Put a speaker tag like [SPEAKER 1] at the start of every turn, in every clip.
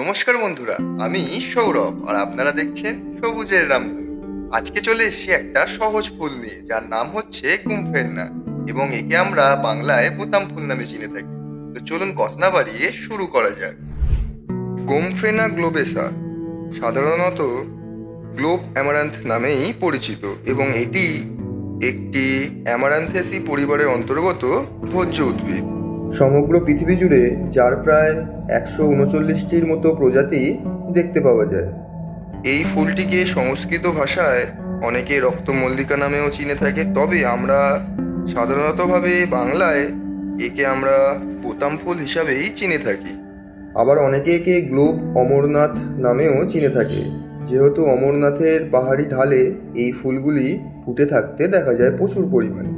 [SPEAKER 1] নমস্কার বন্ধুরা, আমি সৌরভ আর আপনারা দেখছেন সবুজের রামধনু। আজকে চলে এসেছি একটা সহজ ফুল নিয়ে, যার নাম হচ্ছে গুমফেন্না, এবং একে আমরা বাংলায় বোতাম ফুল নামে চিনে থাকি। তো চলুন কথা না বাড়িয়ে শুরু করা যাক। গোমফেনা গ্লোবেসা সাধারণত গ্লোব অ্যামারান্থ নামেই পরিচিত, এবং এটি একটি অ্যামারান্থেসি পরিবারের অন্তর্গত ভোজ্য উদ্ভিদ। সমগ্র পৃথিবী জুড়ে যার প্রায় 139টির মতো প্রজাতি দেখতে পাওয়া যায়। এই ফুলটিকে সংস্কৃত ভাষায় অনেকে রক্তমল্লিকা নামেও চিনে থাকে, তবে আমরা সাধারণতভাবে বাংলায় একে আমরা বোতাম ফুল হিসাবেই চিনে থাকি। আবার অনেকে একে গ্লোব অমরনাথ নামেও চিনে থাকে, যেহেতু অমরনাথের পাহাড়ি ঢালে এই ফুলগুলি ফুটে থাকতে দেখা যায় প্রচুর পরিমাণে।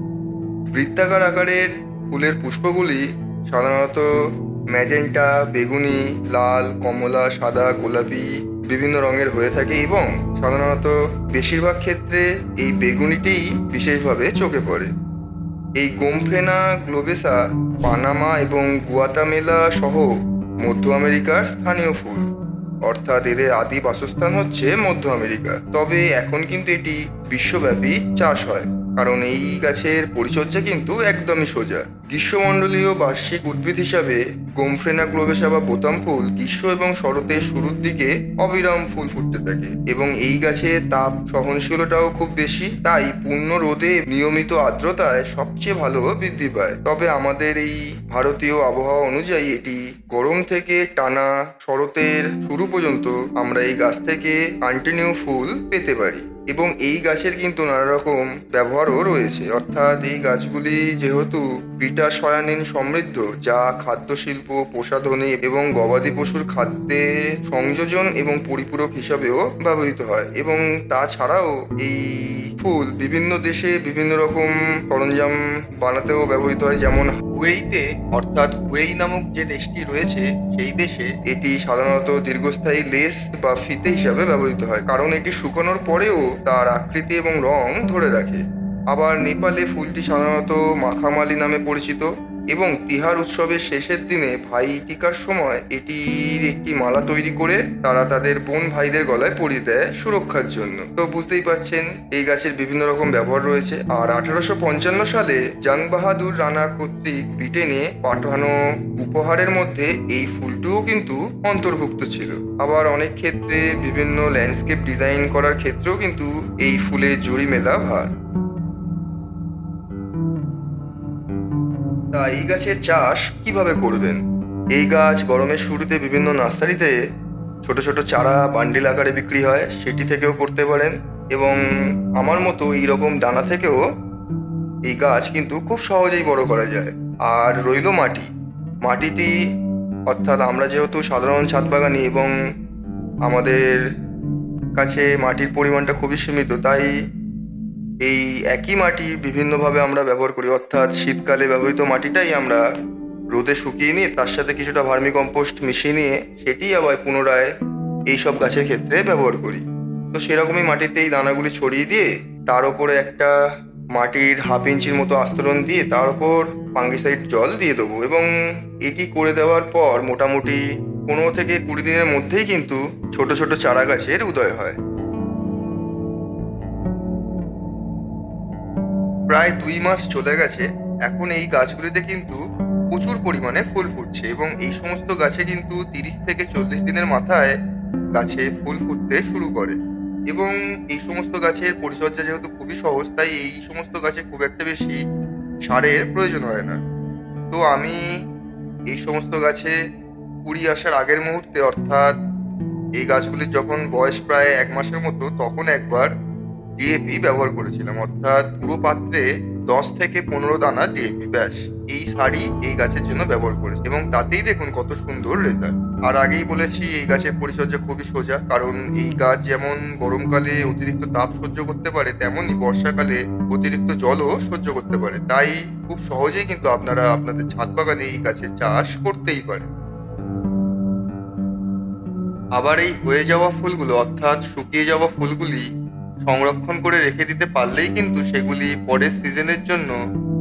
[SPEAKER 1] বৃত্তাকার আকারের ফুলের পুষ্পগুলি সাধারণত ম্যাজেন্টা, বেগুনি, লাল, কমলা, সাদা, গোলাপি বিভিন্ন রঙের হয়ে থাকে, এবং সাধারণত বেশিরভাগ ক্ষেত্রে এই বেগুনিটিই বিশেষভাবে চোখে পড়ে। এই গোমফেনা গ্লোবেসা পানামা এবং গুয়াতামেলা সহ মধ্য আমেরিকার স্থানীয় ফুল, অর্থাৎ এদের আদি বাসস্থান হচ্ছে মধ্য আমেরিকা। তবে এখন কিন্তু এটি বিশ্বব্যাপী চাষ হয়, কারণ এই গাছের পরিচর্যা কিন্তু একদমই সোজা। গ্রীষ্মমণ্ডলীয় বার্ষিক উদ্ভিদ হিসাবে গোমফ্রেনা গ্লোবেসা বা বোতাম ফুল গ্রীষ্ম এবং শরতের শুরুর দিকে অবিরাম ফুল ফুটতে থাকে, এবং এই গাছের তাপ সহনশীলতাও খুব বেশি, তাই পূর্ণ রোদে নিয়মিত আর্দ্রতায় সবচেয়ে ভালো বৃদ্ধি পায়। তবে আমাদের এই ভারতীয় আবহাওয়া অনুযায়ী এটি গরম থেকে টানা শরতের শুরু পর্যন্ত আমরা এই গাছ থেকে কন্টিনিউ ফুল পেতে পারি, এবং এই গাছের কিন্তু নানা রকম ব্যবহারও রয়েছে। অর্থাৎ এই গাছগুলি যেহেতু বিটা সয়ানিন সমৃদ্ধ, যা খাদ্য শিল্প, প্রসাধনী এবং গবাদি পশুর খাদ্যে সংযোজন এবং পরিপূরক হিসাবেও ব্যবহৃত হয়, এবং তাছাড়াও এই ফুল বিভিন্ন দেশে বিভিন্ন রকম সরঞ্জাম বানাতেও ব্যবহৃত হয়। যেমন হুয়েইতে, অর্থাৎ হুয়েই নামক যে দেশটি রয়েছে, সেই দেশে এটি সাধারণত দীর্ঘস্থায়ী লেস বা ফিতে হিসাবে ব্যবহৃত হয়, কারণ এটি শুকানোর পরেও তার আকৃতি এবং রং ধরে রাখে। আবার নেপালে ফুলটি সাধারণত মাখামালি নামে পরিচিত, এবং তিহার উৎসবের শেষের দিনে ভাই টিকার সময় এটির একটি মালা তৈরি করে তারা তাদের বোন ভাইদের গলায় পরিয়ে দেয় সুরক্ষার জন্য। তো বুঝতেই পারছেন এই গাছের বিভিন্ন রকম ব্যবহার রয়েছে। আর 1855 সালে জাং বাহাদুর রানা কর্তৃক ব্রিটেনে পাঠানো উপহারের মধ্যে এই ফুলটিও কিন্তু অন্তর্ভুক্ত ছিল। আবার অনেক ক্ষেত্রে বিভিন্ন ল্যান্ডস্কেপ ডিজাইন করার ক্ষেত্রেও কিন্তু এই ফুলের জুড়ি মেলা ভার। তা এই গাছের চাষ কিভাবে করবেন? এই গাছ গরমের শুরুতে বিভিন্ন নার্সারিতে ছোট ছোট চারা বান্ডিল আকারে বিক্রি হয়, সেটি থেকেও করতে পারেন, এবং আমার মতো এইরকম দানা থেকেও এই গাছ কিন্তু খুব সহজেই বড় করা যায়। আর রইল মাটিটি, অর্থাৎ আমরা যেহেতু সাধারণ ছাদ বাগানি এবং আমাদের কাছে মাটির পরিমাণটা খুবই সীমিত, তাই এই একই মাটি বিভিন্নভাবে আমরা ব্যবহার করি। অর্থাৎ শীতকালে ব্যবহৃত মাটিটাই আমরা রোদে শুকিয়ে নিয়ে তার সাথে কিছুটা ভার্মি কম্পোস্ট মিশিয়ে নিয়ে সেটি আবার পুনরায় এইসব গাছের ক্ষেত্রে ব্যবহার করি। তো সেরকমই মাটিতে এই দানাগুলি ছড়িয়ে দিয়ে তার ওপরে একটা মাটির 1/2 ইঞ্চির মতো আস্তরণ দিয়ে তার ওপর ফাঙ্গিসাইড জল দিয়ে দেবো, এবং এটি করে দেওয়ার পর মোটামুটি 15 থেকে 20 দিনের মধ্যেই কিন্তু ছোট ছোট চারা গাছের উদয় হয়। প্রায় 2 মাস চলে গেছে, এখন এই গাছগুলিতে কিন্তু প্রচুর পরিমাণে ফুল ফুটছে, এবং এই সমস্ত গাছে কিন্তু 30 থেকে 40 দিনের মাথায় গাছে ফুল ফুটতে শুরু করে। এবং এই সমস্ত গাছের পরিচর্যা যেহেতু খুবই সহজ, তাই এই সমস্ত গাছে খুব একটা বেশি সারের প্রয়োজন হয় না। তো আমি এই সমস্ত গাছে কুড়ি আসার আগের মুহূর্তে, অর্থাৎ এই গাছগুলির যখন বয়স প্রায় 1 মাসের মতো, তখন একবার ডিএপি ব্যবহার করেছিলাম। অর্থাৎ পুরো পাত্রে 10 থেকে 15 দানা ডিএপি, ব্যাস এই সারই এই গাছের জন্য ব্যবহার করেছি, এবং তাতেই দেখুন কত সুন্দর রেজাল্ট। আর আগেই বলেছি এই গাছের পরিচর্যা খুবই সোজা, কারণ এই গাছ যেমন গরমকালে অতিরিক্ত তাপ সহ্য করতে পারে, তেমনই বর্ষাকালে অতিরিক্ত জলও সহ্য করতে পারে। তাই খুব সহজেই কিন্তু আপনারা আপনাদের ছাদ বাগানে এই গাছের চাষ করতেই পারেন। আবার এই হয়ে যাওয়া ফুলগুলো, অর্থাৎ শুকিয়ে যাওয়া ফুলগুলি সংরক্ষণ করে রেখে দিতে পারলেই কিন্তু সেগুলি পরের সিজনের জন্য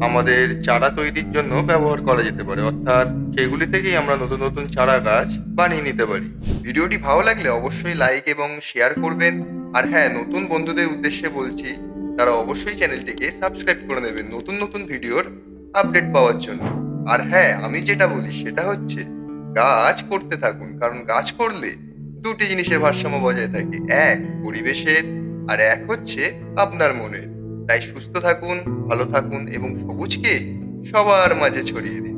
[SPEAKER 1] আমাদের চারা তৈরির জন্য ব্যবহার করা যেতে পারে, অর্থাৎ সেগুলি থেকেই আমরা নতুন নতুন চারা গাছ বানিয়ে নিতে পারি। ভিডিওটি ভালো লাগলে অবশ্যই লাইক এবং শেয়ার করবেন। আর হ্যাঁ, নতুন বন্ধুদের উদ্দেশ্যে বলছি, তারা অবশ্যই চ্যানেলটিকে সাবস্ক্রাইব করে নেবেন নতুন নতুন ভিডিওর আপডেট পাওয়ার জন্য। আর হ্যাঁ, আমি যেটা বলি সেটা হচ্ছে গাছ করতে থাকুন, কারণ গাছ করলে দুটি জিনিসের ভারসাম্য বজায় থাকে, এক পরিবেশের আর এক হচ্ছে আপনার মনের। তাই সুস্থ থাকুন, ভালো থাকুন এবং সবুজকে সবার মাঝে ছড়িয়ে দিন।